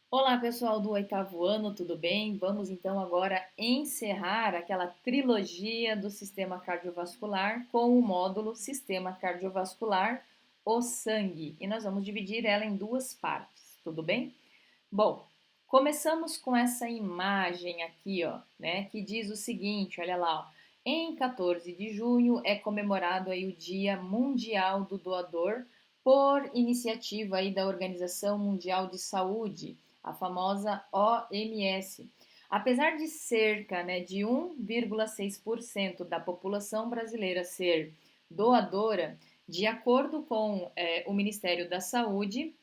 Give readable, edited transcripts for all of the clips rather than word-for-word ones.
Olá, pessoal do oitavo ano, tudo bem? Vamos então agora encerrar aquela trilogia do sistema cardiovascular com o módulo Sistema Cardiovascular, o sangue. E nós vamos dividir ela em duas partes, tudo bem? Bom, começamos com essa imagem aqui, ó, né, que diz o seguinte, olha lá, ó. Em 14 de junho é comemorado aí o Dia Mundial do Doador por iniciativa aí da Organização Mundial de Saúde, a famosa OMS. Apesar de cerca, né, de 1,6% da população brasileira ser doadora, de acordo com o Ministério da Saúde,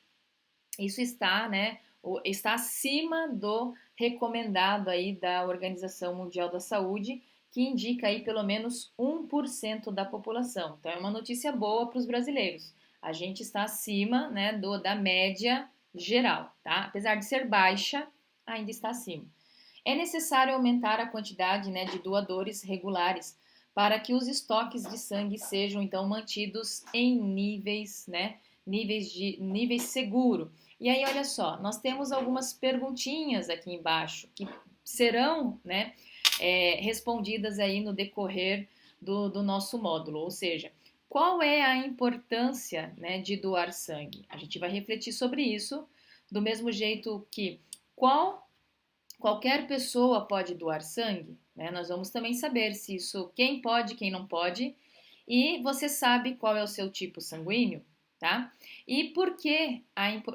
isso está, né, está acima do recomendado aí da Organização Mundial da Saúde, que indica aí pelo menos 1% da população. Então é uma notícia boa para os brasileiros. A gente está acima, né, da média geral, tá? Apesar de ser baixa, ainda está acima. É necessário aumentar a quantidade, né, de doadores regulares para que os estoques de sangue sejam então mantidos em níveis seguro. E aí, olha só, nós temos algumas perguntinhas aqui embaixo que serão, né, respondidas aí no decorrer do nosso módulo, ou seja, qual é a importância, né, de doar sangue? A gente vai refletir sobre isso do mesmo jeito que qualquer pessoa pode doar sangue, né? Nós vamos também saber se isso, quem pode, quem não pode, e você sabe qual é o seu tipo sanguíneo, tá? E por que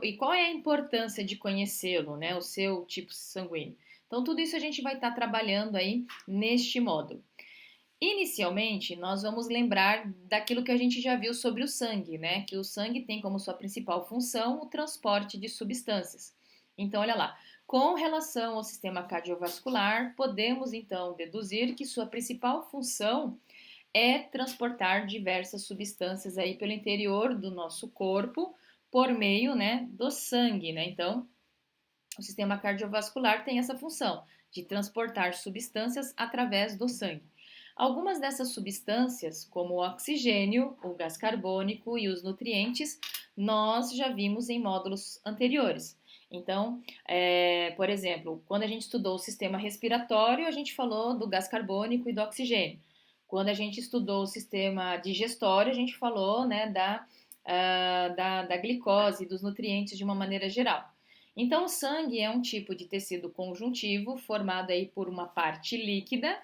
e qual é a importância de conhecê-lo, né? O seu tipo sanguíneo. Então, tudo isso a gente vai estar trabalhando aí neste módulo. Inicialmente, nós vamos lembrar daquilo que a gente já viu sobre o sangue, né? Que o sangue tem como sua principal função o transporte de substâncias. Então, olha lá, com relação ao sistema cardiovascular, podemos então deduzir que sua principal função é transportar diversas substâncias aí pelo interior do nosso corpo por meio, né, do sangue, né? Então, o sistema cardiovascular tem essa função de transportar substâncias através do sangue. Algumas dessas substâncias, como o oxigênio, o gás carbônico e os nutrientes, nós já vimos em módulos anteriores. Então, por exemplo, quando a gente estudou o sistema respiratório, a gente falou do gás carbônico e do oxigênio. Quando a gente estudou o sistema digestório, a gente falou, né, da glicose, dos nutrientes de uma maneira geral. Então, o sangue é um tipo de tecido conjuntivo formado aí por uma parte líquida,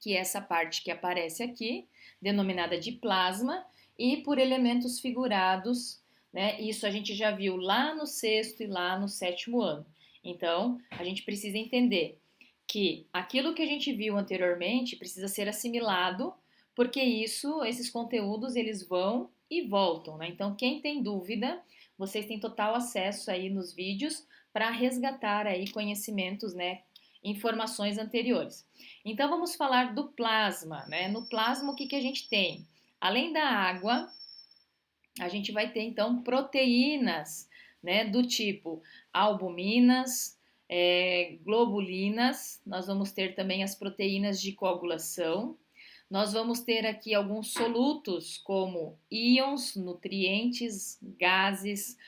que é essa parte que aparece aqui, denominada de plasma, e por elementos figurados, né? Isso a gente já viu lá no sexto e lá no sétimo ano. Então, a gente precisa entender que aquilo que a gente viu anteriormente precisa ser assimilado, porque esses conteúdos, eles vão e voltam, né? Então, quem tem dúvida, vocês têm total acesso aí nos vídeos para resgatar aí conhecimentos, né? Informações anteriores. Então vamos falar do plasma, né? No plasma o que a gente tem? Além da água, a gente vai ter então proteínas, né? Do tipo albuminas, globulinas. Nós vamos ter também as proteínas de coagulação. Nós vamos ter aqui alguns solutos como íons, nutrientes, gases,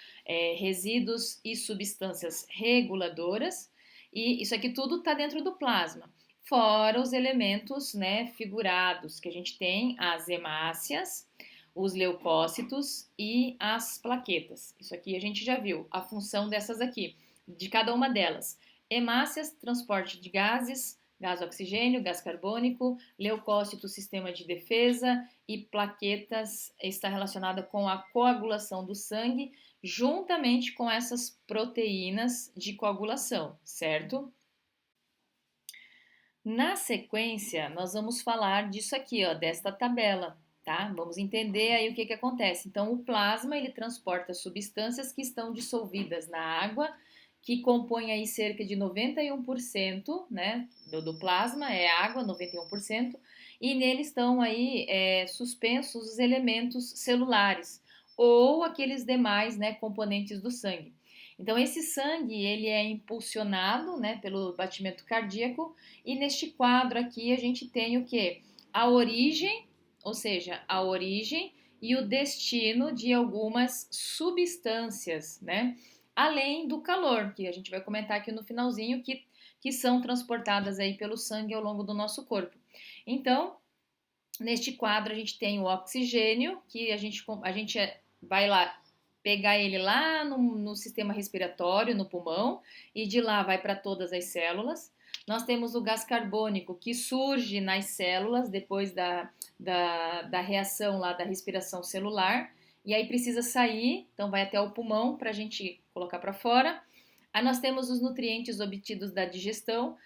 resíduos e substâncias reguladoras. E isso aqui tudo está dentro do plasma. Fora os elementos, né, figurados, que a gente tem as hemácias, os leucócitos e as plaquetas. Isso aqui a gente já viu a função dessas aqui, de cada uma delas. Hemácias, transporte de gases, gás oxigênio, gás carbônico, leucócito, sistema de defesa e plaquetas está relacionada com a coagulação do sangue, juntamente com essas proteínas de coagulação, certo? Na sequência, nós vamos falar disso aqui, ó, desta tabela, tá? Vamos entender aí o que acontece. Então, o plasma, ele transporta substâncias que estão dissolvidas na água, que compõe aí cerca de 91%, né, do plasma, é água, 91%, e nele estão aí suspensos os elementos celulares, ou aqueles demais, né, componentes do sangue. Então, esse sangue, ele é impulsionado, né, pelo batimento cardíaco, e neste quadro aqui a gente tem o que? A origem, ou seja, a origem e o destino de algumas substâncias, né? além do calor, que a gente vai comentar aqui no finalzinho, que são transportadas aí pelo sangue ao longo do nosso corpo. Então, neste quadro a gente tem o oxigênio, que a gente vai lá pegar ele lá no sistema respiratório, no pulmão, e de lá vai para todas as células. Nós temos o gás carbônico, que surge nas células depois da reação lá da respiração celular, e aí precisa sair, então vai até o pulmão para a gente colocar para fora. Aí nós temos os nutrientes obtidos da digestão,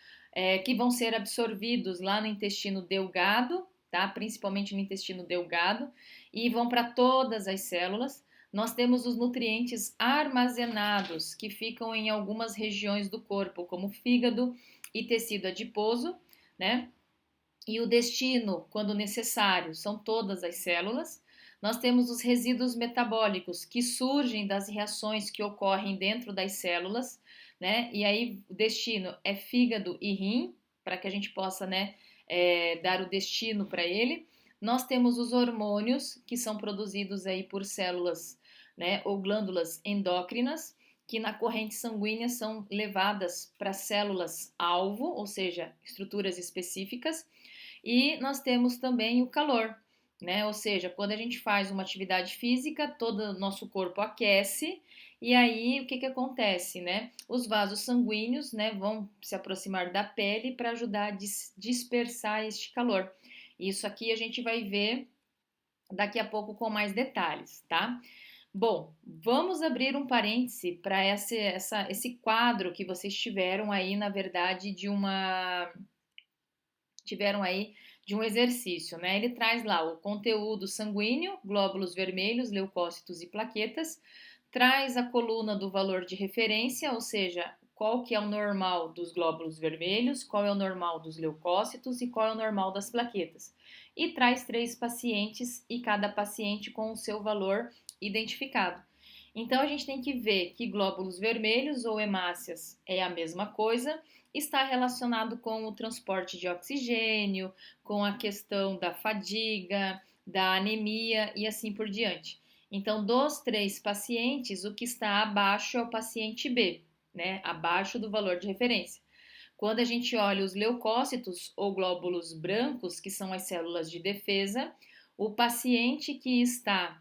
que vão ser absorvidos lá no intestino delgado, tá? Principalmente no intestino delgado, e vão para todas as células. Nós temos os nutrientes armazenados, que ficam em algumas regiões do corpo, como fígado e tecido adiposo, né? E o destino, quando necessário, são todas as células. Nós temos os resíduos metabólicos, que surgem das reações que ocorrem dentro das células, né? E aí o destino é fígado e rim, para que a gente possa, né, dar o destino para ele. Nós temos os hormônios, que são produzidos aí por células, né, ou glândulas endócrinas, que na corrente sanguínea são levadas para células-alvo, ou seja, estruturas específicas. E nós temos também o calor, né? Ou seja, quando a gente faz uma atividade física, todo o nosso corpo aquece, e aí o que que acontece, né? Os vasos sanguíneos, né, vão se aproximar da pele para ajudar a dispersar este calor. Isso aqui a gente vai ver daqui a pouco com mais detalhes, tá? Bom, vamos abrir um parêntese para esse quadro que vocês tiveram aí, na verdade, tiveram aí de um exercício, né? Ele traz lá o conteúdo sanguíneo, glóbulos vermelhos, leucócitos e plaquetas, traz a coluna do valor de referência, ou seja, qual que é o normal dos glóbulos vermelhos, qual é o normal dos leucócitos e qual é o normal das plaquetas. E traz 3 pacientes e cada paciente com o seu valor identificado. Então a gente tem que ver que glóbulos vermelhos ou hemácias é a mesma coisa, está relacionado com o transporte de oxigênio, com a questão da fadiga, da anemia e assim por diante. Então, dos 3 pacientes, o que está abaixo é o paciente B, né? Abaixo do valor de referência. Quando a gente olha os leucócitos ou glóbulos brancos, que são as células de defesa, o paciente que está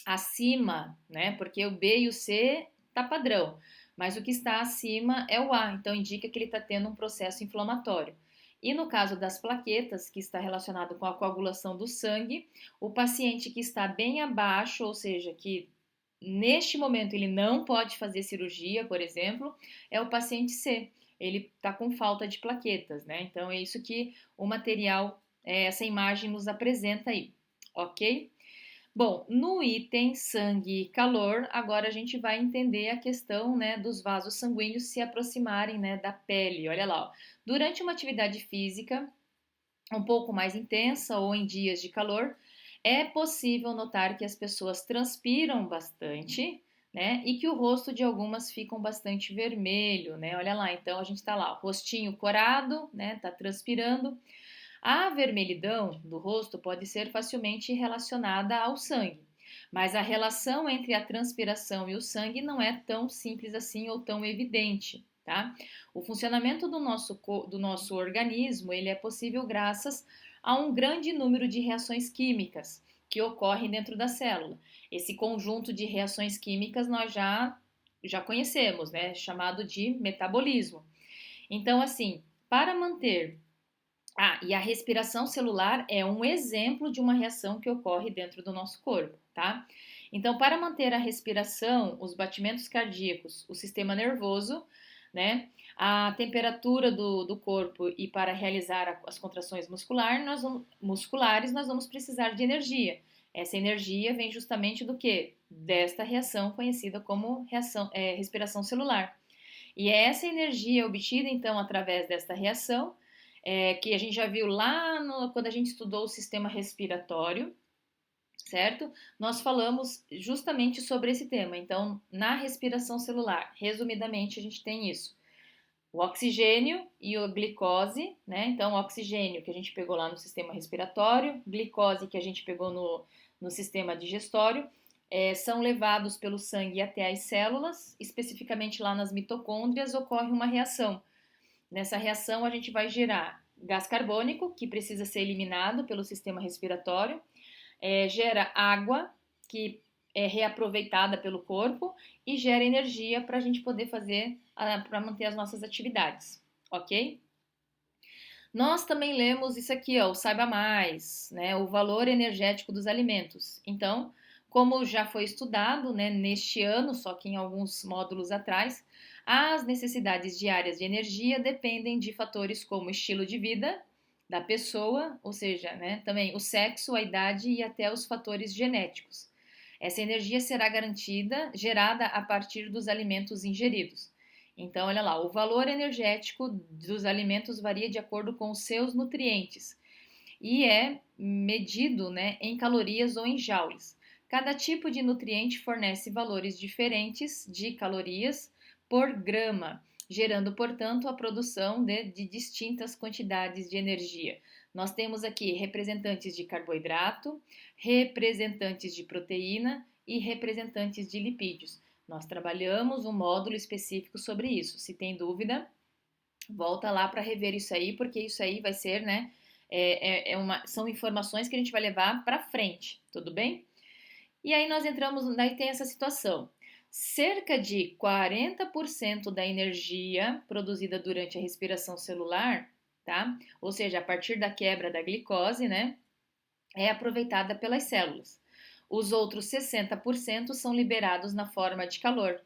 acima, né? Porque o B e o C tá padrão, mas o que está acima é o A, então indica que ele está tendo um processo inflamatório. E no caso das plaquetas, que está relacionado com a coagulação do sangue, o paciente que está bem abaixo, ou seja, que neste momento ele não pode fazer cirurgia, por exemplo, é o paciente C. Ele está com falta de plaquetas, né? Então é isso que o material, essa imagem nos apresenta aí, ok? Bom, no item sangue e calor, agora a gente vai entender a questão, né, dos vasos sanguíneos se aproximarem, né, da pele. Olha lá, ó. Durante uma atividade física um pouco mais intensa ou em dias de calor, é possível notar que as pessoas transpiram bastante, né, e que o rosto de algumas ficam bastante vermelho, né? Olha lá, então a gente tá lá, rostinho corado, né, tá transpirando. A vermelhidão do rosto pode ser facilmente relacionada ao sangue, mas a relação entre a transpiração e o sangue não é tão simples assim ou tão evidente, tá? O funcionamento do nosso organismo ele é possível graças a um grande número de reações químicas que ocorrem dentro da célula. Esse conjunto de reações químicas nós já conhecemos, né? Chamado de metabolismo. Então, assim, para manter e a respiração celular é um exemplo de uma reação que ocorre dentro do nosso corpo, tá? Então, para manter a respiração, os batimentos cardíacos, o sistema nervoso, né, a temperatura do corpo e para realizar as contrações musculares, nós vamos precisar de energia. Essa energia vem justamente do que? Desta reação conhecida como respiração celular. E é essa energia obtida, então, através desta reação, que a gente já viu lá quando a gente estudou o sistema respiratório, certo? Nós falamos justamente sobre esse tema. Então, na respiração celular, resumidamente, a gente tem isso. O oxigênio e a glicose, né? Então, o oxigênio que a gente pegou lá no sistema respiratório, glicose que a gente pegou no sistema digestório, são levados pelo sangue até as células, especificamente lá nas mitocôndrias, ocorre uma reação. Nessa reação, a gente vai gerar gás carbônico, que precisa ser eliminado pelo sistema respiratório, gera água, que é reaproveitada pelo corpo, e gera energia para a gente poder fazer, para manter as nossas atividades, ok? Nós também lemos isso aqui, ó, o Saiba Mais, né, o valor energético dos alimentos. Então, como já foi estudado, né, neste ano, só que em alguns módulos atrás, as necessidades diárias de energia dependem de fatores como estilo de vida da pessoa, ou seja, né, também o sexo, a idade e até os fatores genéticos. Essa energia será gerada a partir dos alimentos ingeridos. Então, olha lá, o valor energético dos alimentos varia de acordo com os seus nutrientes e é medido, né, em calorias ou em joules. Cada tipo de nutriente fornece valores diferentes de calorias por grama, gerando, portanto, a produção de distintas quantidades de energia. Nós temos aqui representantes de carboidrato, representantes de proteína e representantes de lipídios. Nós trabalhamos um módulo específico sobre isso. Se tem dúvida, volta lá para rever isso aí, porque isso aí vai ser, né? São informações que a gente vai levar para frente, tudo bem? E aí nós entramos, daí tem essa situação. Cerca de 40% da energia produzida durante a respiração celular, tá? Ou seja, a partir da quebra da glicose, né? É aproveitada pelas células. Os outros 60% são liberados na forma de calor,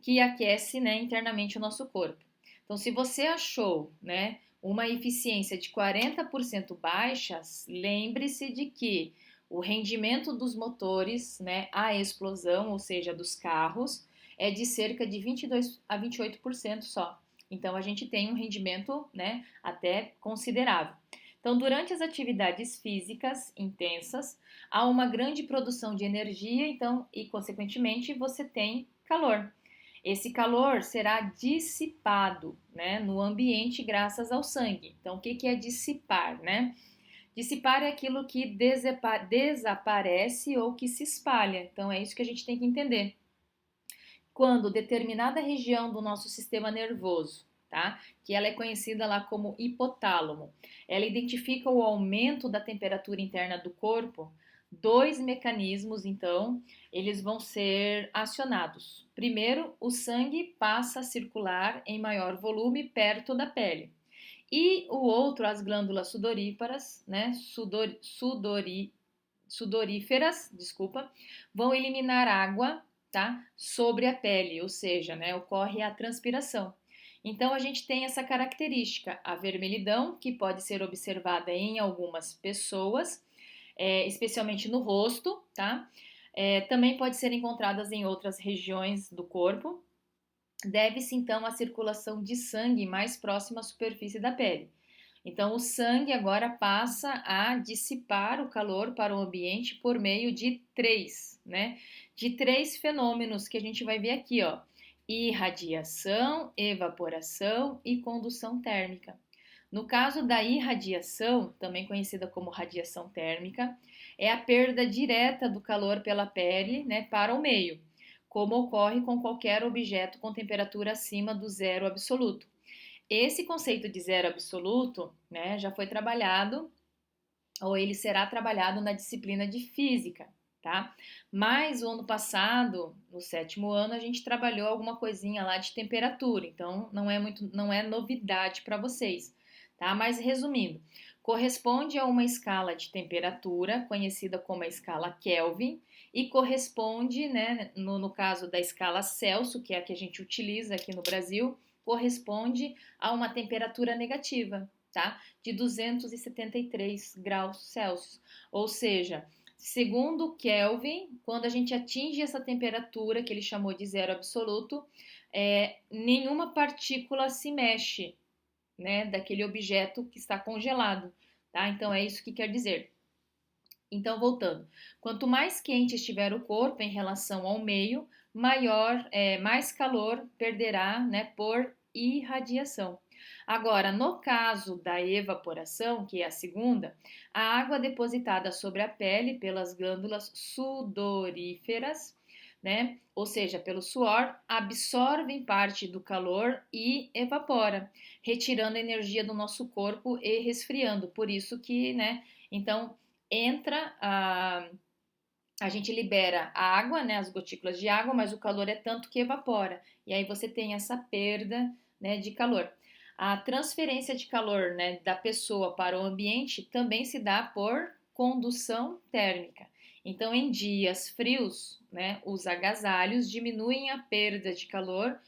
que aquece, né, internamente o nosso corpo. Então, se você achou, né, uma eficiência de 40% baixa, lembre-se de que o rendimento dos motores, né, a explosão, ou seja, dos carros, é de cerca de 22 a 28% só. Então, a gente tem um rendimento, né, até considerável. Então, durante as atividades físicas intensas, há uma grande produção de energia, então, e consequentemente você tem calor. Esse calor será dissipado, né, no ambiente graças ao sangue. Então, o que é dissipar, né? Dissipar é aquilo que desaparece ou que se espalha. Então, é isso que a gente tem que entender. Quando determinada região do nosso sistema nervoso, tá? Que ela é conhecida lá como hipotálamo, ela identifica o aumento da temperatura interna do corpo, dois mecanismos, então, eles vão ser acionados. Primeiro, o sangue passa a circular em maior volume perto da pele. E o outro, as glândulas sudoríparas, né, sudoríferas, desculpa, vão eliminar água, tá, sobre a pele, ou seja, né, ocorre a transpiração. Então a gente tem essa característica, a vermelhidão, que pode ser observada em algumas pessoas, especialmente no rosto, tá? Também pode ser encontradas em outras regiões do corpo. Deve-se então à circulação de sangue mais próxima à superfície da pele. Então, o sangue agora passa a dissipar o calor para o ambiente por meio de três, né? De três fenômenos que a gente vai ver aqui, ó: irradiação, evaporação e condução térmica. No caso da irradiação, também conhecida como radiação térmica, é a perda direta do calor pela pele, né, para o meio, como ocorre com qualquer objeto com temperatura acima do zero absoluto. Esse conceito de zero absoluto, né, já foi trabalhado, ou ele será trabalhado na disciplina de física, tá? Mas o ano passado, no sétimo ano, a gente trabalhou alguma coisinha lá de temperatura, então não é novidade para vocês, tá? Mas resumindo, corresponde a uma escala de temperatura conhecida como a escala Kelvin e corresponde, né, no caso da escala Celsius, que é a que a gente utiliza aqui no Brasil, corresponde a uma temperatura negativa, tá? De 273 graus Celsius. Ou seja, segundo Kelvin, quando a gente atinge essa temperatura que ele chamou de zero absoluto, nenhuma partícula se mexe, né, daquele objeto que está congelado, tá? Então é isso que quer dizer. Então, voltando, quanto mais quente estiver o corpo em relação ao meio, mais calor perderá, né, por irradiação. Agora, no caso da evaporação, que é a segunda, a água depositada sobre a pele pelas glândulas sudoríferas, né, ou seja, pelo suor, absorve parte do calor e evapora, retirando a energia do nosso corpo e resfriando. Por isso que, né, então entra a gente libera a água, né, as gotículas de água, mas o calor é tanto que evapora. E aí você tem essa perda, né, de calor. A transferência de calor, né, da pessoa para o ambiente também se dá por condução térmica. Então, em dias frios, né, os agasalhos diminuem a perda de calor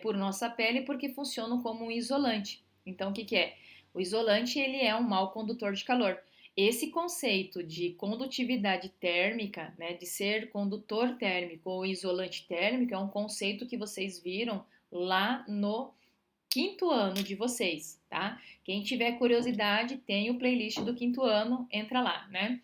por nossa pele porque funcionam como um isolante. Então, o que, que é? O isolante ele é um mau condutor de calor. Esse conceito de condutividade térmica, né, de ser condutor térmico ou isolante térmico, é um conceito que vocês viram lá no quinto ano de vocês, tá? Quem tiver curiosidade, tem o playlist do quinto ano, entra lá, né?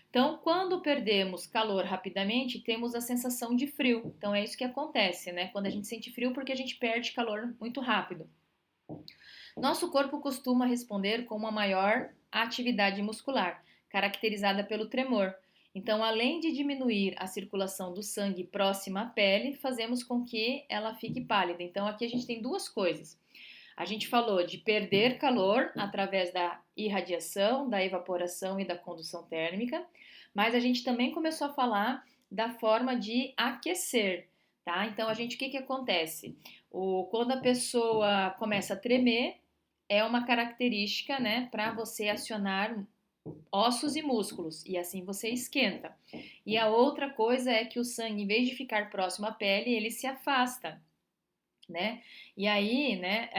Então, quando perdemos calor rapidamente, temos a sensação de frio. Então, é isso que acontece, né? Quando a gente sente frio, porque a gente perde calor muito rápido. Nosso corpo costuma responder com uma maior atividade muscular, caracterizada pelo tremor. Então, além de diminuir a circulação do sangue próxima à pele, fazemos com que ela fique pálida. Então, aqui a gente tem duas coisas. A gente falou de perder calor através da irradiação, da evaporação e da condução térmica, mas a gente também começou a falar da forma de aquecer, tá? Então, o que acontece? Quando a pessoa começa a tremer, é uma característica, né, para você acionar ossos e músculos, e assim você esquenta. E a outra coisa é que o sangue, em vez de ficar próximo à pele, ele se afasta, né? E aí, né,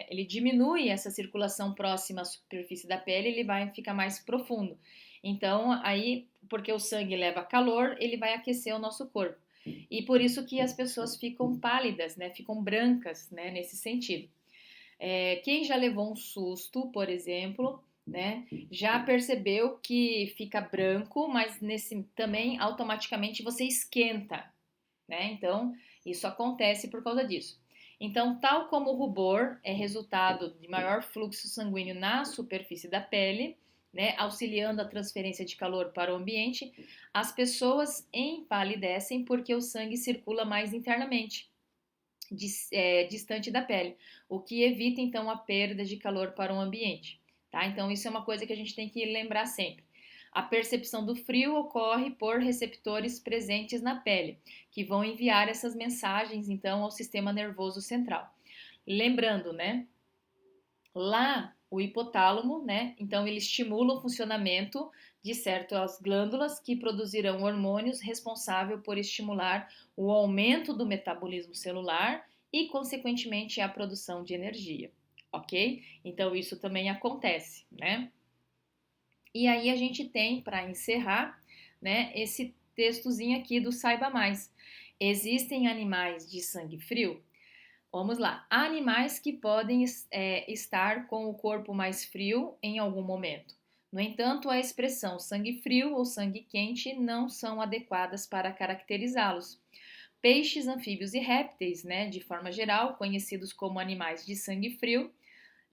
ele diminui essa circulação próxima à superfície da pele, ele vai ficar mais profundo. Então, aí, porque o sangue leva calor, ele vai aquecer o nosso corpo. E por isso que as pessoas ficam pálidas, né, ficam brancas, né, nesse sentido. Quem já levou um susto, por exemplo, né, já percebeu que fica branco, mas nesse também automaticamente você esquenta, né? Então, isso acontece por causa disso. Então, tal como o rubor é resultado de maior fluxo sanguíneo na superfície da pele, né, auxiliando a transferência de calor para o ambiente, as pessoas empalidecem porque o sangue circula mais internamente, distante da pele, o que evita então a perda de calor para o ambiente. Tá? Então, isso é uma coisa que a gente tem que lembrar sempre. A percepção do frio ocorre por receptores presentes na pele, que vão enviar essas mensagens então ao sistema nervoso central. Lembrando, né? Lá o hipotálamo, né? Então ele estimula o funcionamento de certas glândulas que produzirão hormônios responsáveis por estimular o aumento do metabolismo celular e, consequentemente, a produção de energia, ok? Então isso também acontece, né? E aí a gente tem, para encerrar, né, esse textozinho aqui do Saiba Mais. Existem animais de sangue frio? Vamos lá. Há animais que podem estar com o corpo mais frio em algum momento. No entanto, a expressão sangue frio ou sangue quente não são adequadas para caracterizá-los. Peixes, anfíbios e répteis, né, de forma geral, conhecidos como animais de sangue frio,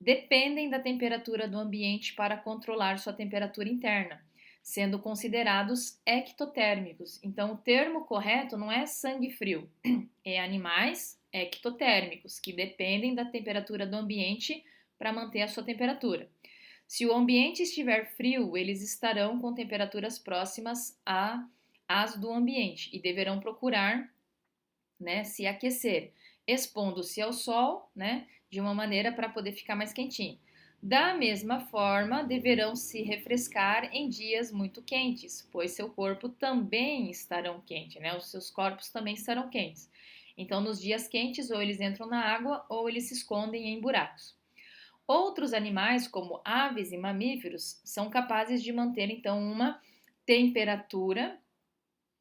dependem da temperatura do ambiente para controlar sua temperatura interna, sendo considerados ectotérmicos. Então, o termo correto não é sangue frio, é animais ectotérmicos, que dependem da temperatura do ambiente para manter a sua temperatura. Se o ambiente estiver frio, eles estarão com temperaturas próximas às do ambiente e deverão procurar, né, se aquecer, expondo-se ao sol, né, de uma maneira para poder ficar mais quentinho. Da mesma forma, deverão se refrescar em dias muito quentes, pois seu corpo também estarão quente, né? Os seus corpos também estarão quentes. Então, nos dias quentes, ou eles entram na água ou eles se escondem em buracos. Outros animais, como aves e mamíferos, são capazes de manter então uma temperatura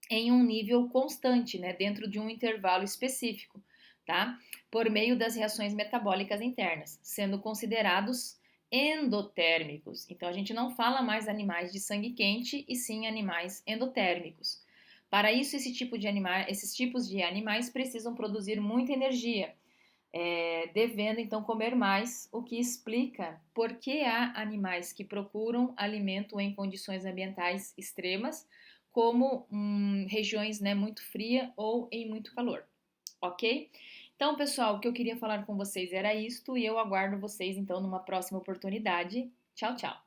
em um nível constante, né, dentro de um intervalo específico, tá? Por meio das reações metabólicas internas, sendo considerados endotérmicos. Então a gente não fala mais animais de sangue quente e sim animais endotérmicos. Para isso, esses tipos de animais precisam produzir muita energia, devendo então comer mais, o que explica por que há animais que procuram alimento em condições ambientais extremas, como regiões, né, muito fria ou em muito calor, ok? Então, pessoal, o que eu queria falar com vocês era isto e eu aguardo vocês então numa próxima oportunidade. Tchau, tchau!